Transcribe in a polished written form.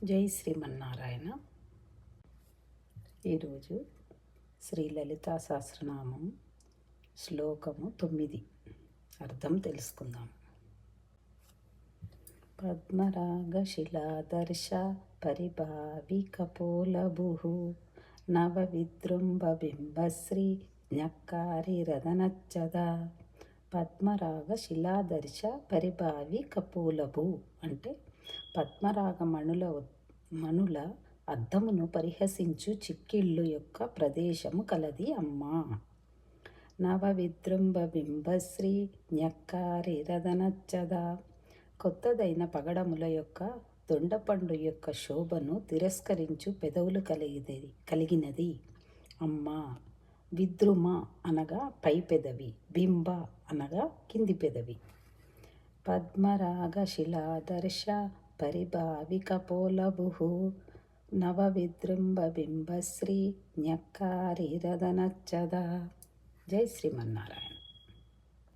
జై శ్రీమన్నారాయణ. ఈరోజు శ్రీ లలితా సహస్రనామం శ్లోకము 9 అర్థం తెలుసుకుందాం. పద్మరాగశిలాదర్శ పరిభావికపోలభుః నవవిజృంభబింబశ్రీ జ్ఞక్కారిరదనచ్చదా. పద్మరాగశిలాదర్శ పరిభావికపోలభు అంటే పద్మరాగ మణుల అద్దమును పరిహసించు చిక్కిళ్ళు యొక్క ప్రదేశము కలది అమ్మా. నవవిజృంభ బింబశ్రీ జ్ఞక్కారిరదనచ్చదా. కొత్తదైన పగడముల యొక్క దొండపండు యొక్క శోభను తిరస్కరించు పెదవులు కలిగినది అమ్మా. విద్రుమ అనగా పై పెదవి, బింబ అనగా కింది పెదవి. పద్మరాగశిలాదర్శ పరిభావికపోలభుః నవవిజృంభబింబశ్రీ జ్ఞక్కారిరదనచ్చదా. జై శ్రీమన్నారాయణ.